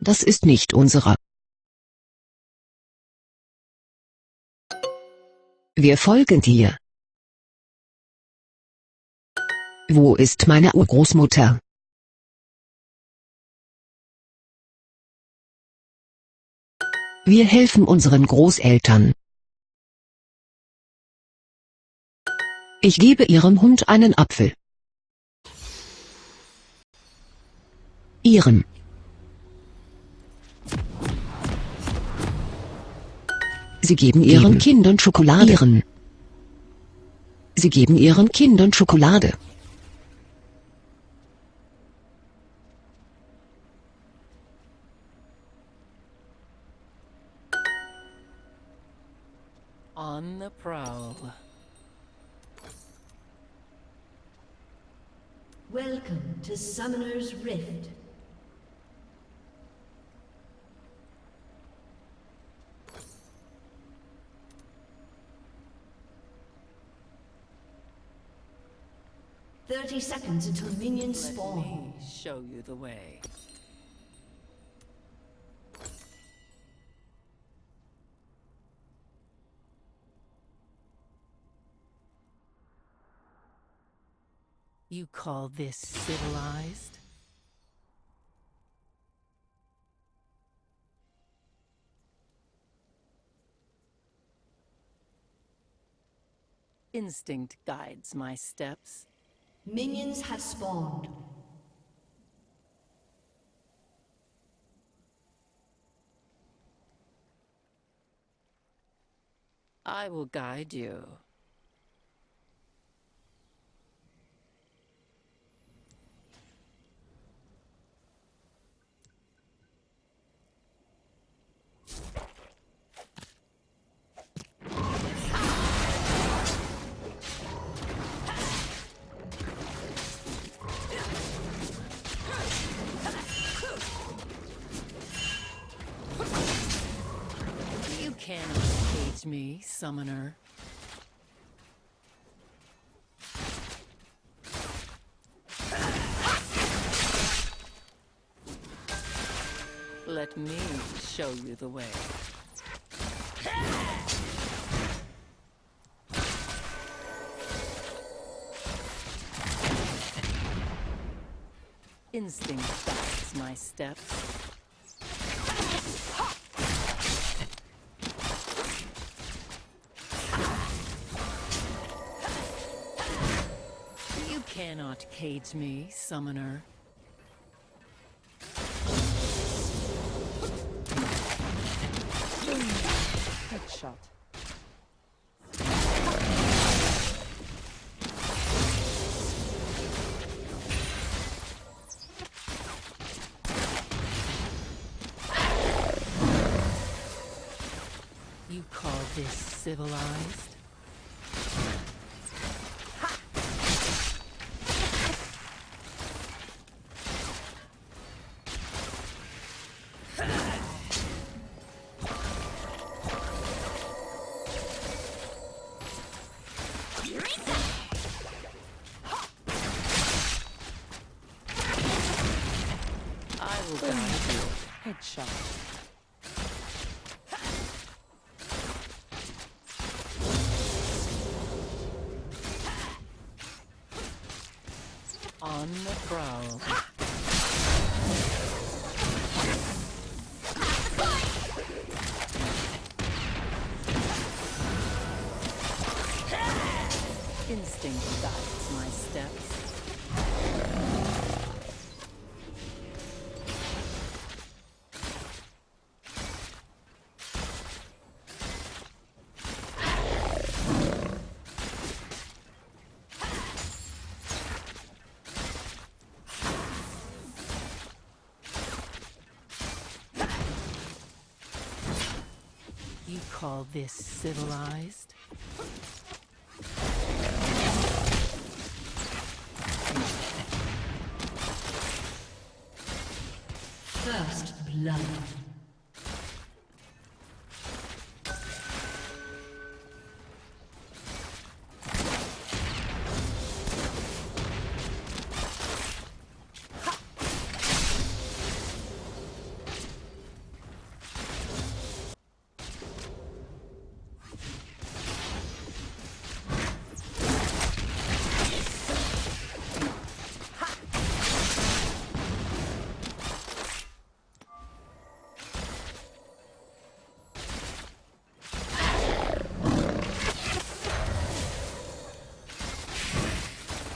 Das ist nicht unsere. Wir folgen dir. Wo ist meine Urgroßmutter? Wir helfen unseren Großeltern. Ich gebe Ihrem Hund einen Apfel. Ihrem. Sie geben Ihren Kindern Schokolade. Ihren. Sie geben Ihren Kindern Schokolade. On the prowl. Welcome to Summoner's Rift. "30 seconds until minions Let spawn." me show you the way. You call this civilized? Instinct guides my steps. Minions have spawned. I will guide you. You cannot cage me, summoner. Let me show you the way. Instinct guides my steps. You cannot cage me, summoner. Headshot. You call this civilized? I will guide you. Headshot. On the prowl. Instinct guides my steps. You call this civilized? First blood.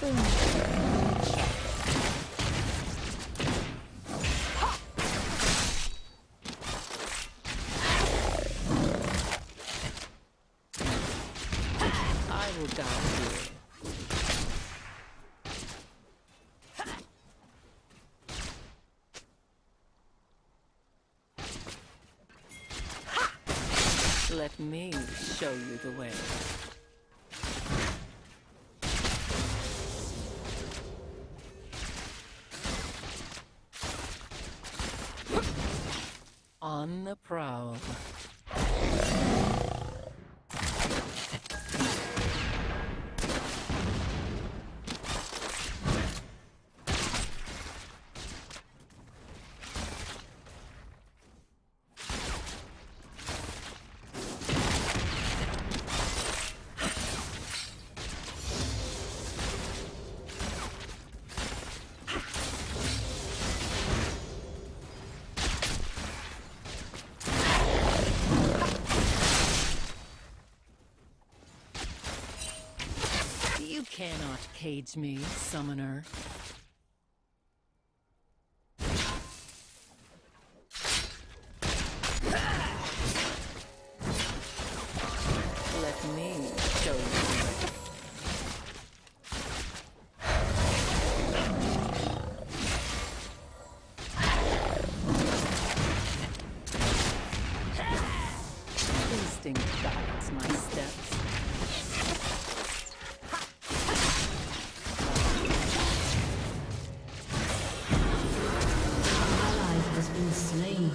I will guide you. Let me show you the way. On the prowl. You cannot cage me, summoner. Let me show you. Instinct guides my steps. Slain.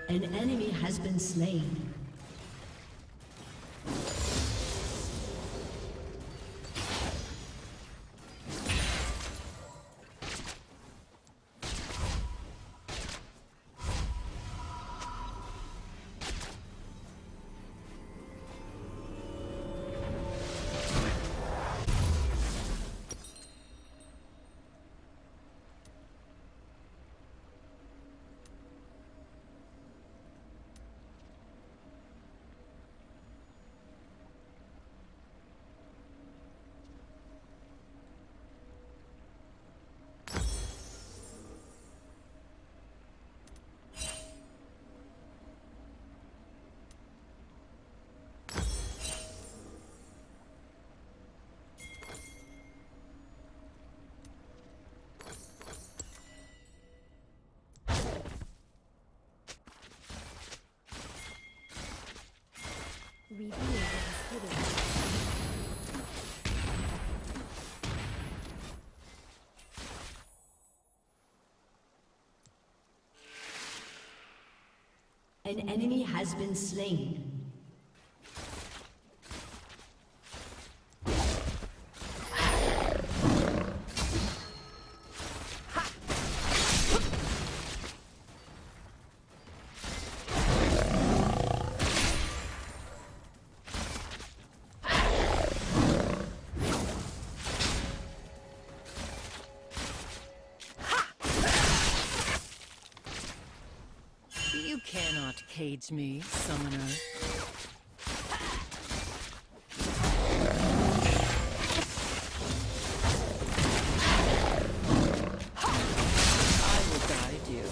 An enemy has been slain. Reveal what is hidden. An enemy has been slain. You cannot cage me, summoner. I will guide you.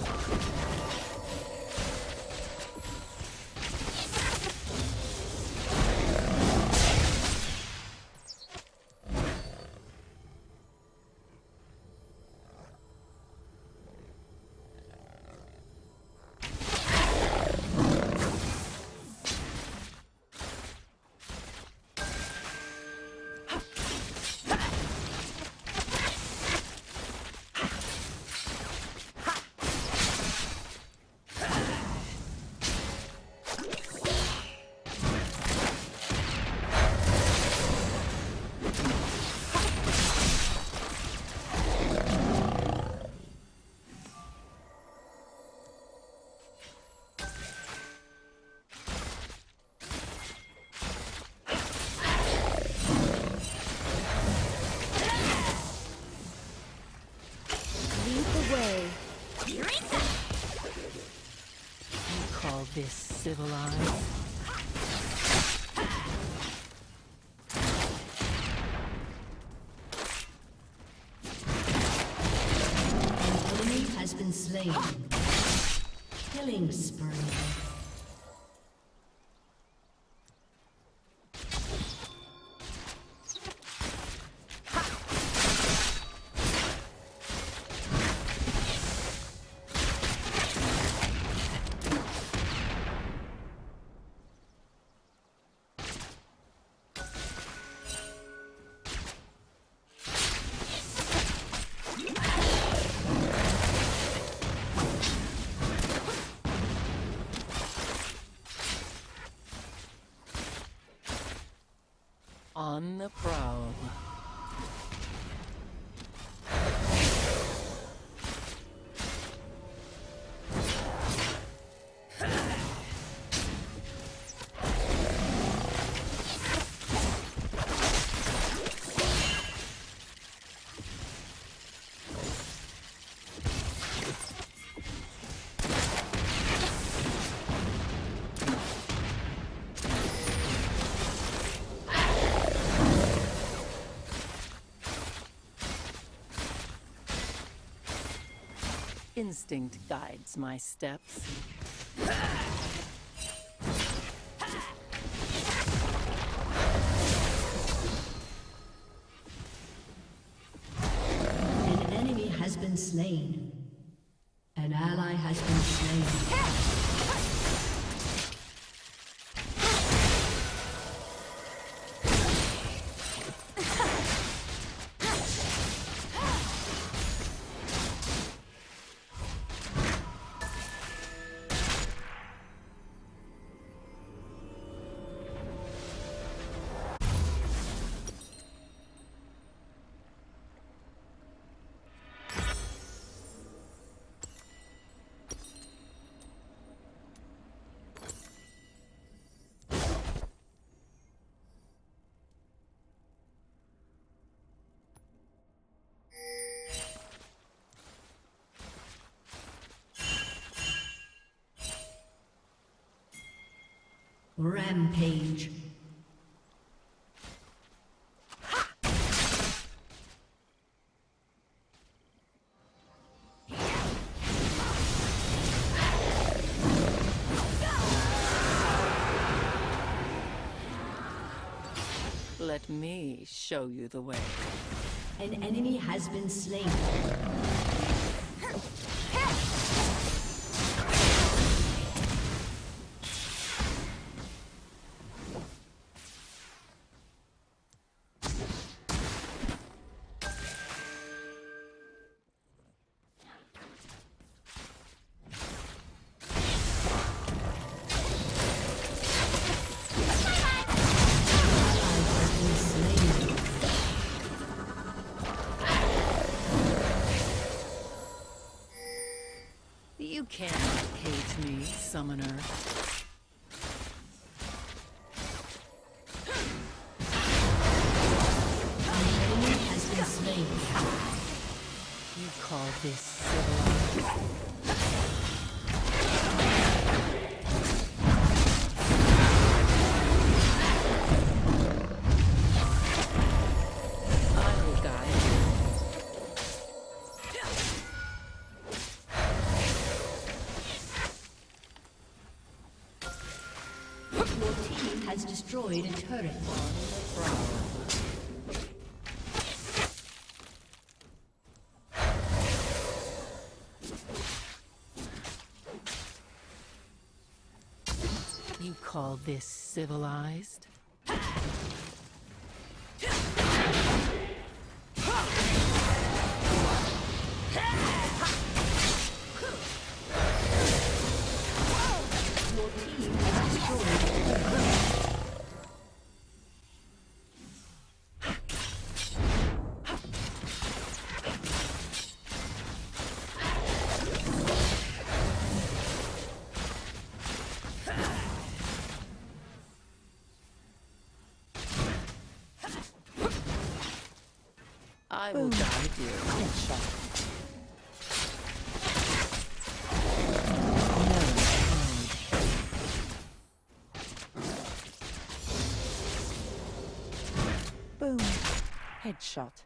You call this civilized? An enemy has been slain. Killing spree. On the prowl. Instinct guides my steps. An enemy has been slain. An ally has been slain. Rampage. Let me show you the way. An enemy has been slain. You cannot cage me, summoner. An enemy has been slain. You call this civilized? I will guide you. Your team has destroyed a turret. You call this civilized? Your team has destroyed a turret. I will guide you. Headshot.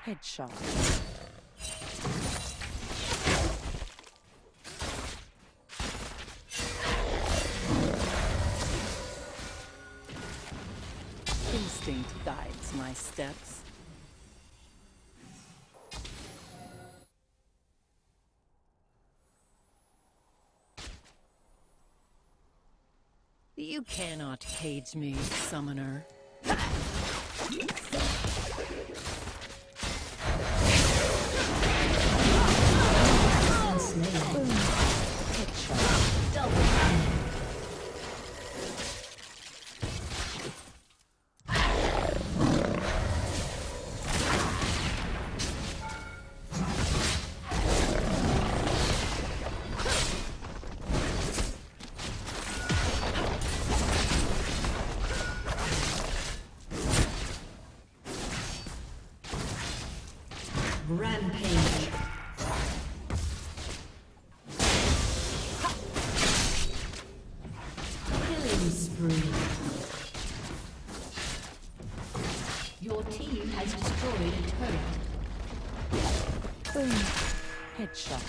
Headshot. Instinct guides my steps. You cannot cage me, summoner. Rampage. Killing spree. Your team has destroyed a turret. Headshot.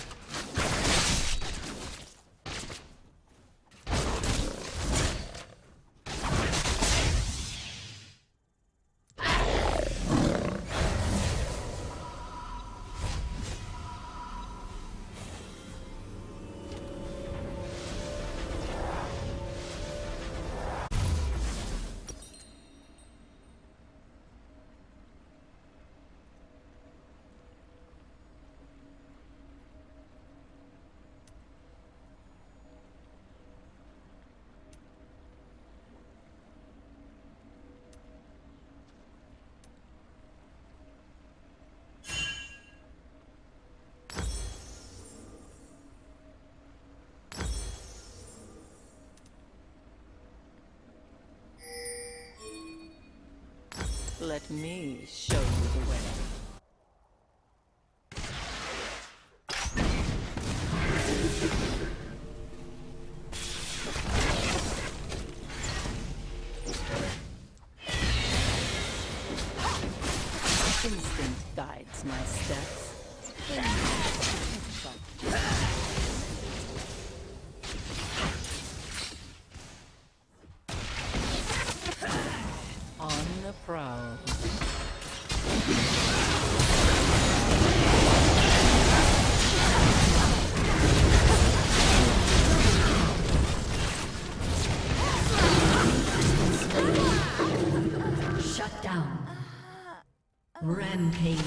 Let me show you the way. Instinct guides my steps. On the prowl. Shut down. Rampage.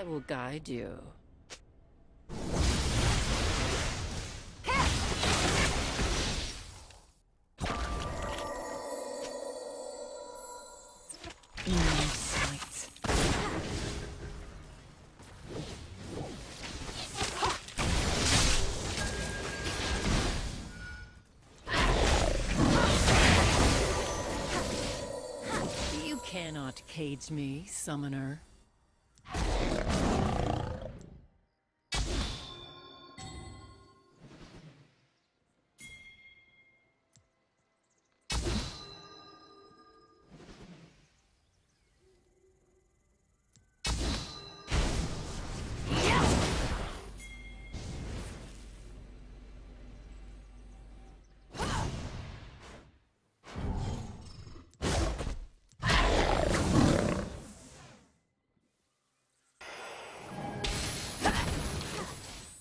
I will guide you. Sight. You cannot cage me, summoner.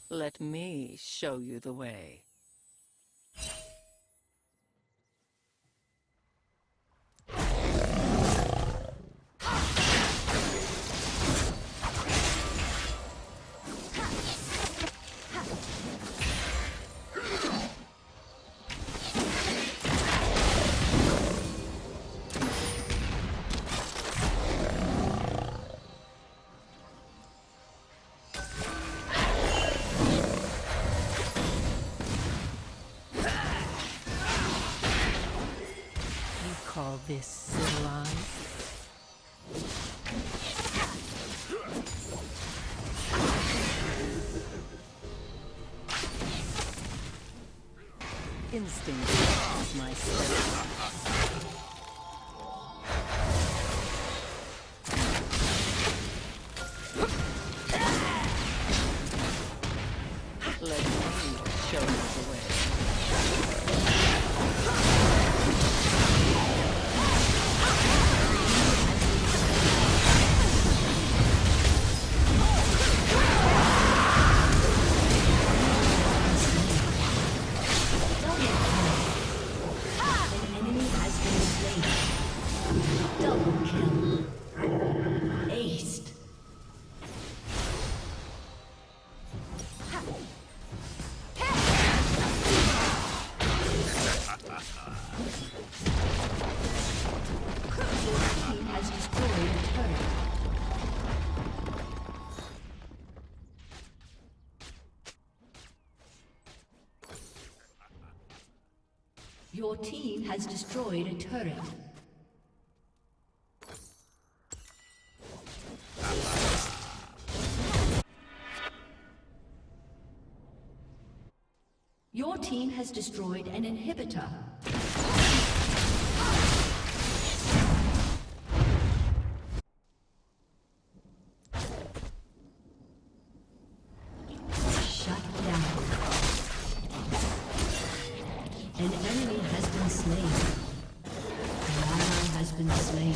Let me show you the way. Call this civilized? Instinct is my strength. Let me show you the way. Your team has destroyed a turret. Your team has destroyed an inhibitor. Shut down. An enemy has been slain. An ally has been slain.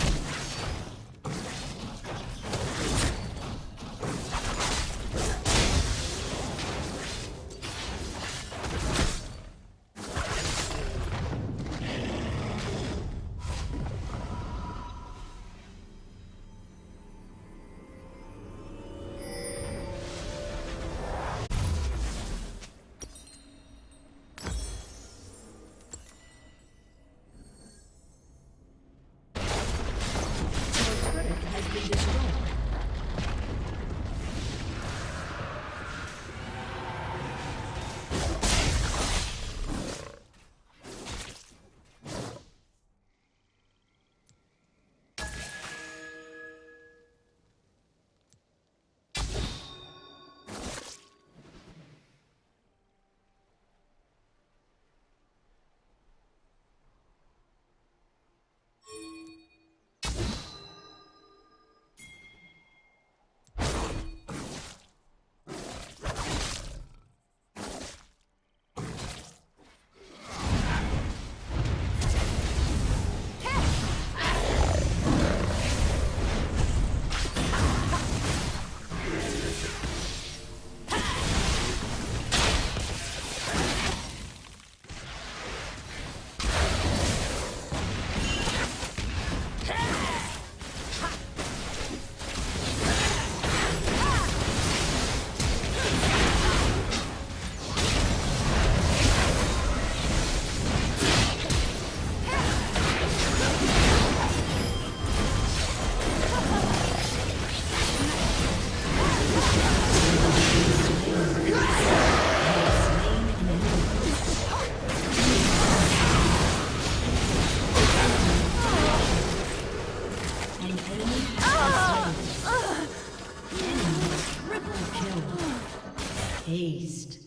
Aced.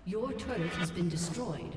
Your turret has been destroyed.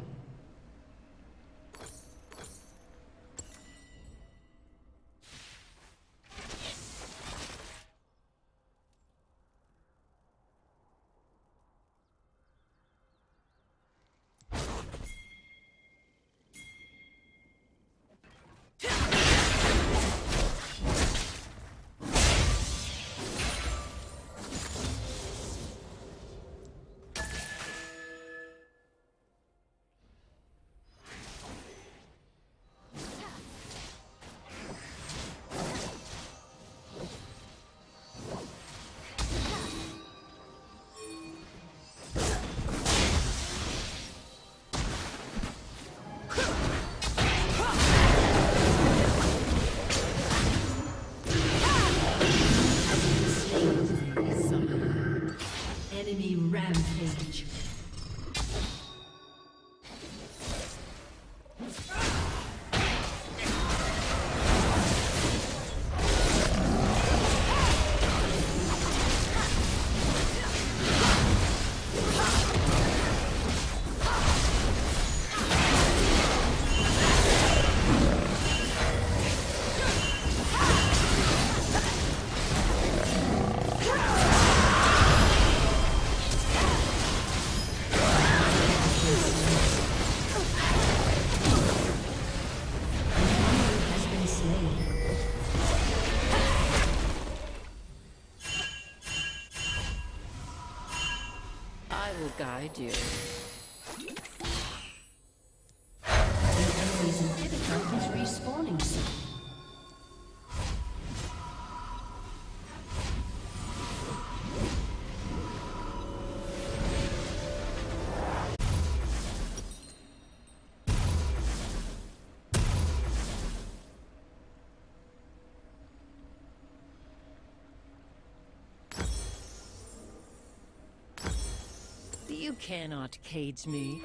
Enemy rampage. I will guide you. The enemy's inhibitor is respawning soon. You cannot cage me.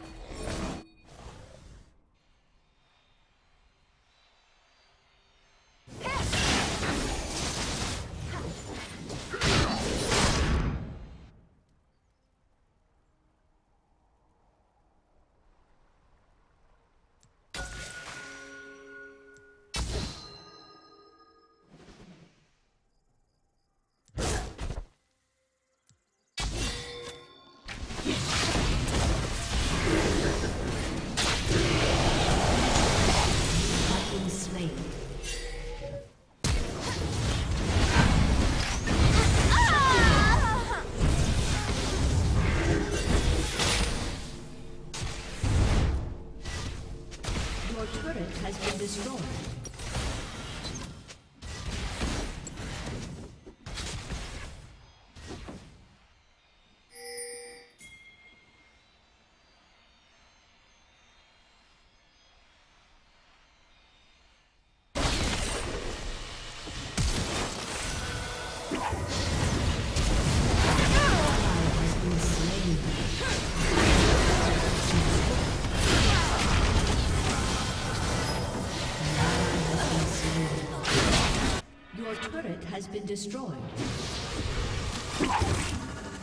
Your turret has been destroyed. Has been destroyed.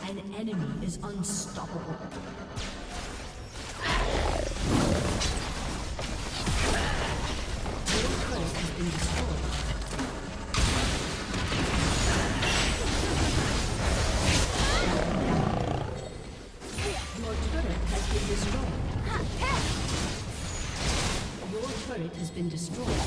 An enemy is unstoppable. Your turret has been destroyed. Your turret has been destroyed. Your turret has been destroyed.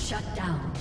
Shut down.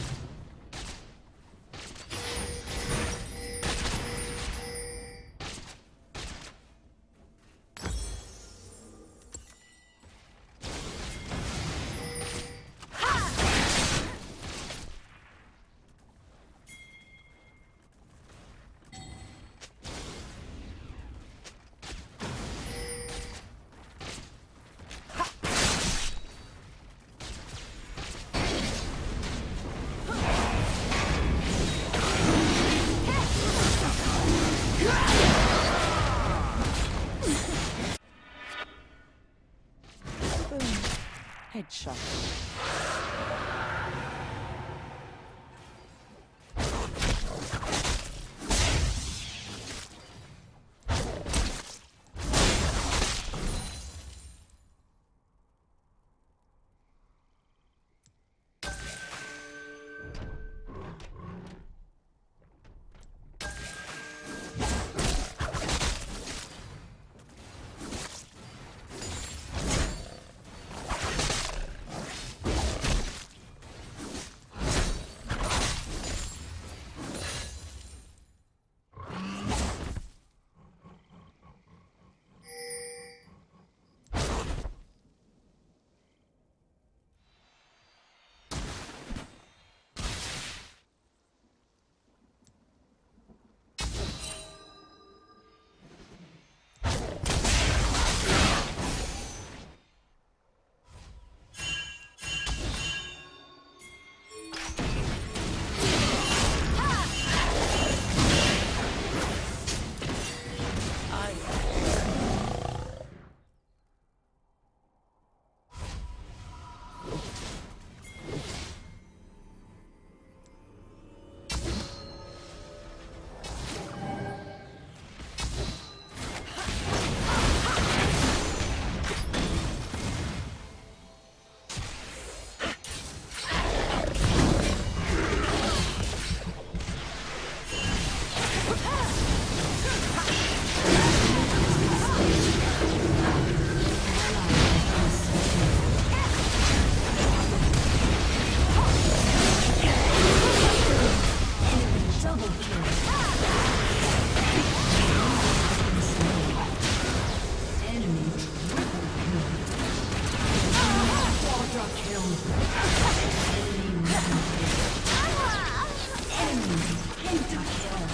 Pentakill.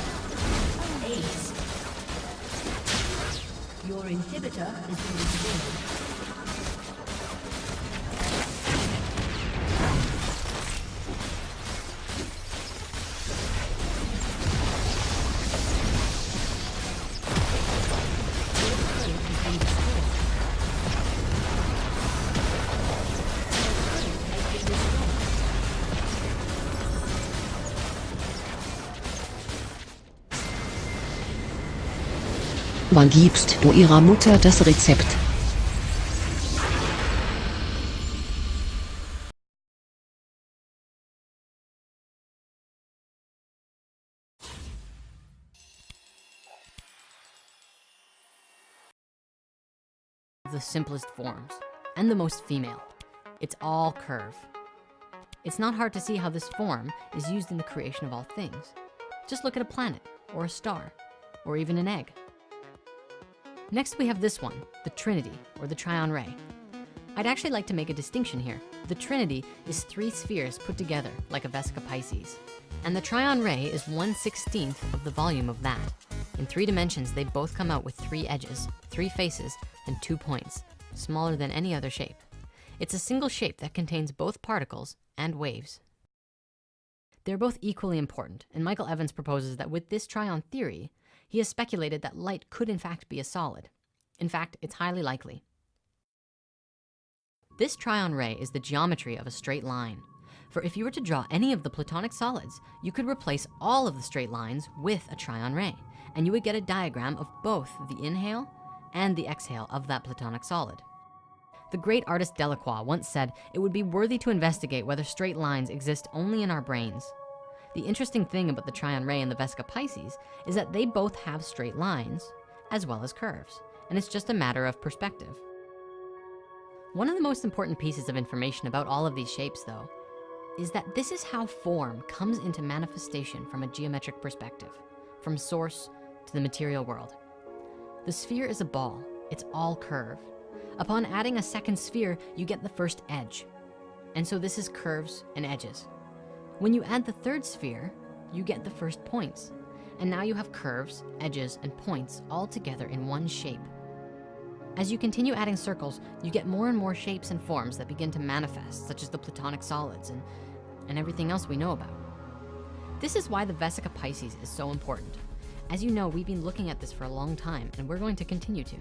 Ace. Your inhibitor has been destroyed. Wann gibst du ihrer Mutter das Rezept? The simplest forms and the most female. It's all curve. It's not hard to see how this form is used in the creation of all things. Just look at a planet or a star or even an egg. Next, we have this one, the Trinity or the Trion Ray. I'd actually like to make a distinction here. The Trinity is 3 spheres put together like a Vesica Pisces. And the Trion Ray is 1/16 of the volume of that. In 3 dimensions, they both come out with 3 edges, 3 faces, and 2 points, smaller than any other shape. It's a single shape that contains both particles and waves. They're both equally important, and Michael Evans proposes that with this Trion theory, he has speculated that light could in fact be a solid. In fact, it's highly likely. This Trion Ray is the geometry of a straight line. For if you were to draw any of the Platonic solids, you could replace all of the straight lines with a Trion Ray, and you would get a diagram of both the inhale and the exhale of that Platonic solid. The great artist Delacroix once said it would be worthy to investigate whether straight lines exist only in our brains. The interesting thing about the Trion Ray and the Vesica Pisces is that they both have straight lines as well as curves, and it's just a matter of perspective. One of the most important pieces of information about all of these shapes, though, is that this is how form comes into manifestation from a geometric perspective, from source to the material world. The sphere is a ball, it's all curve. Upon adding a second sphere, you get the first edge. And so this is curves and edges. When you add the third sphere, you get the first points. And now you have curves, edges, and points all together in one shape. As you continue adding circles, you get more and more shapes and forms that begin to manifest, such as the Platonic solids and everything else we know about. This is why the Vesica Pisces is so important. As you know, we've been looking at this for a long time, and we're going to continue to.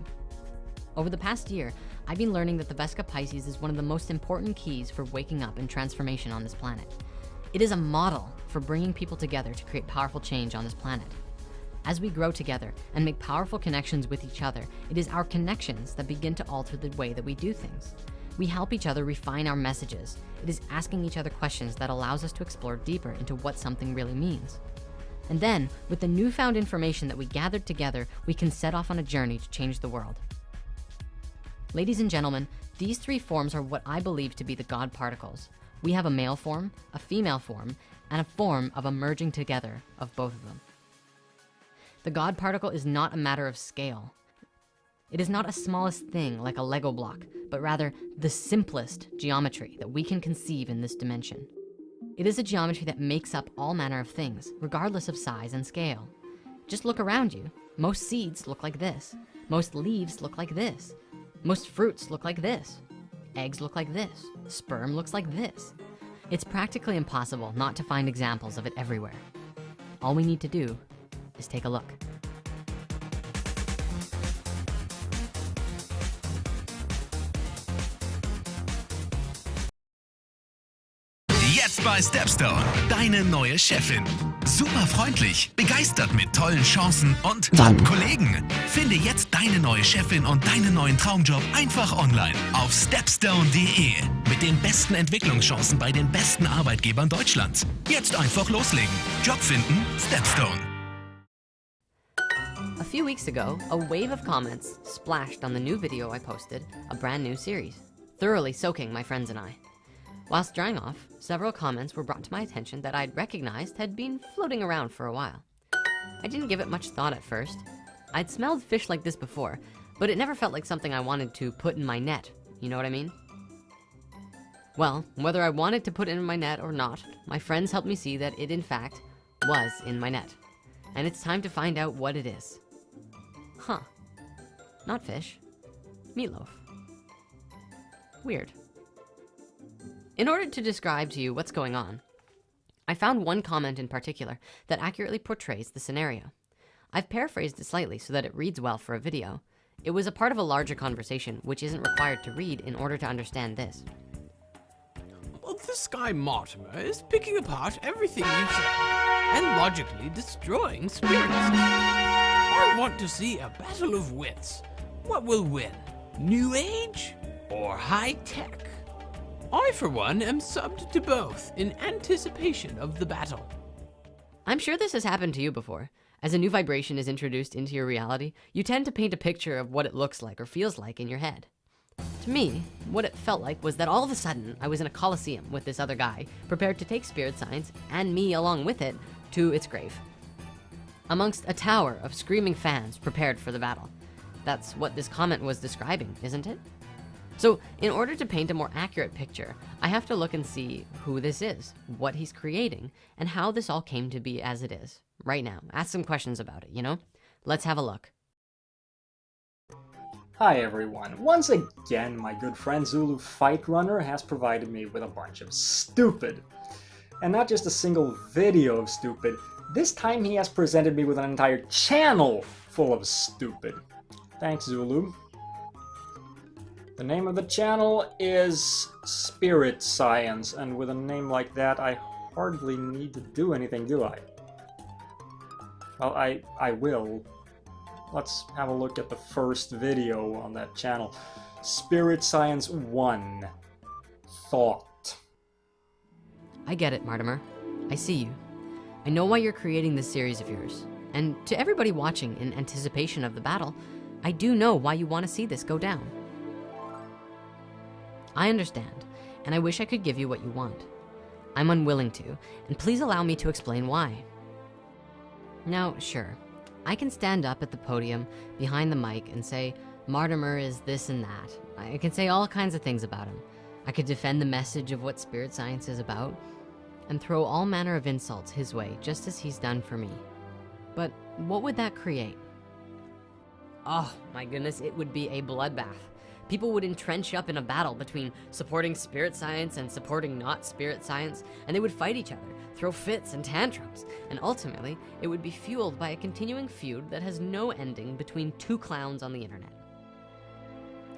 Over the past year, I've been learning that the Vesica Pisces is one of the most important keys for waking up and transformation on this planet. It is a model for bringing people together to create powerful change on this planet. As we grow together and make powerful connections with each other, it is our connections that begin to alter the way that we do things. We help each other refine our messages. It is asking each other questions that allows us to explore deeper into what something really means. And then, with the newfound information that we gathered together, we can set off on a journey to change the world. Ladies and gentlemen, these 3 forms are what I believe to be the God particles. We have a male form, a female form, and a form of a merging together of both of them. The God particle is not a matter of scale. It is not a smallest thing like a Lego block, but rather the simplest geometry that we can conceive in this dimension. It is a geometry that makes up all manner of things, regardless of size and scale. Just look around you. Most seeds look like this. Most leaves look like this. Most fruits look like this. Eggs look like this. Sperm looks like this. It's practically impossible not to find examples of it everywhere. All we need to do is take a look. Jetzt bei Stepstone, deine neue Chefin. Super freundlich, begeistert mit tollen Chancen und Wann? Kollegen. Finde jetzt deine neue Chefin und deinen neuen Traumjob einfach online auf stepstone.de. Mit den besten Entwicklungschancen bei den besten Arbeitgebern Deutschlands. Jetzt einfach loslegen. Job finden, Stepstone. A few weeks ago, a wave of comments splashed on the new video I posted, a brand new series, thoroughly soaking my friends and I. Whilst drying off, several comments were brought to my attention that I'd recognized had been floating around for a while. I didn't give it much thought at first. I'd smelled fish like this before, but it never felt like something I wanted to put in my net. You know what I mean? Well, whether I wanted to put it in my net or not, my friends helped me see that it in fact was in my net. And it's time to find out what it is. Huh, not fish, meatloaf. Weird. In order to describe to you what's going on, I found one comment in particular that accurately portrays the scenario. I've paraphrased it slightly so that it reads well for a video. It was a part of a larger conversation, which isn't required to read in order to understand this. Well, this guy Mortimer is picking apart everything you say and logically destroying spirits. I want to see a battle of wits. What will win? New Age or high tech? I, for one, am subbed to both in anticipation of the battle. I'm sure this has happened to you before. As a new vibration is introduced into your reality, you tend to paint a picture of what it looks like or feels like in your head. To me, what it felt like was that all of a sudden I was in a coliseum with this other guy, prepared to take spirit science, and me along with it, to its grave. Amongst a tower of screaming fans prepared for the battle. That's what this comment was describing, isn't it? So in order to paint a more accurate picture, I have to look and see who this is, what he's creating, and how this all came to be as it is. Right now, ask some questions about it, you know? Let's have a look. Hi everyone, once again my good friend Zulu Fight Runner has provided me with a bunch of stupid. And not just a single video of stupid, this time he has presented me with an entire channel full of stupid. Thanks Zulu. The name of the channel is Spirit Science, and with a name like that I hardly need to do anything, do I? Well, I will. Let's have a look at the first video on that channel. Spirit Science 1. Thought. I get it, Mortimer. I see you. I know why you're creating this series of yours. And to everybody watching in anticipation of the battle, I do know why you want to see this go down. I understand, and I wish I could give you what you want. I'm unwilling to, and please allow me to explain why. Now, sure, I can stand up at the podium behind the mic and say, Mortimer is this and that. I can say all kinds of things about him. I could defend the message of what spirit science is about and throw all manner of insults his way, just as he's done for me. But what would that create? Oh my goodness, it would be a bloodbath. People would entrench up in a battle between supporting spirit science and supporting not spirit science, and they would fight each other, throw fits and tantrums, and ultimately, it would be fueled by a continuing feud that has no ending between two clowns on the internet.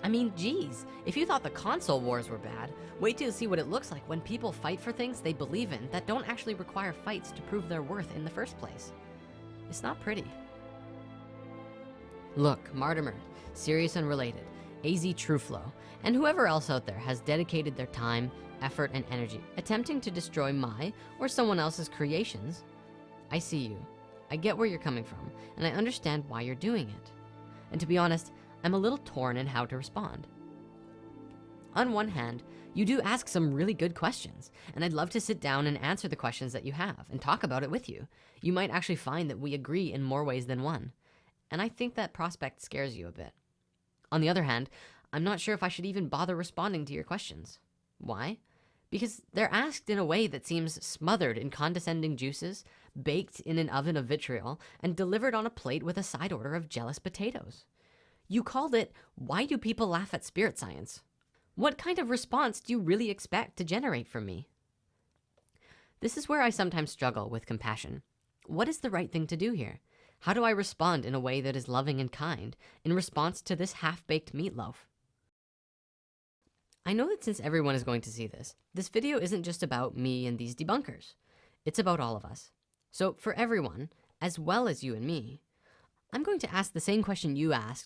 I mean, geez, if you thought the console wars were bad, wait till you see what it looks like when people fight for things they believe in that don't actually require fights to prove their worth in the first place. It's not pretty. Look, Mortimer, Serious Unrelated, AZ Trueflow, and whoever else out there has dedicated their time, effort, and energy attempting to destroy my or someone else's creations. I see you. I get where you're coming from, and I understand why you're doing it. And to be honest, I'm a little torn in how to respond. On one hand, you do ask some really good questions, and I'd love to sit down and answer the questions that you have and talk about it with you. You might actually find that we agree in more ways than one. And I think that prospect scares you a bit. On the other hand, I'm not sure if I should even bother responding to your questions. Why? Because they're asked in a way that seems smothered in condescending juices, baked in an oven of vitriol, and delivered on a plate with a side order of jealous potatoes. You called it, "Why do people laugh at spirit science?" What kind of response do you really expect to generate from me? This is where I sometimes struggle with compassion. What is the right thing to do here? How do I respond in a way that is loving and kind in response to this half-baked meatloaf? I know that since everyone is going to see this video isn't just about me and these debunkers. It's about all of us. So for everyone, as well as you and me, I'm going to ask the same question you asked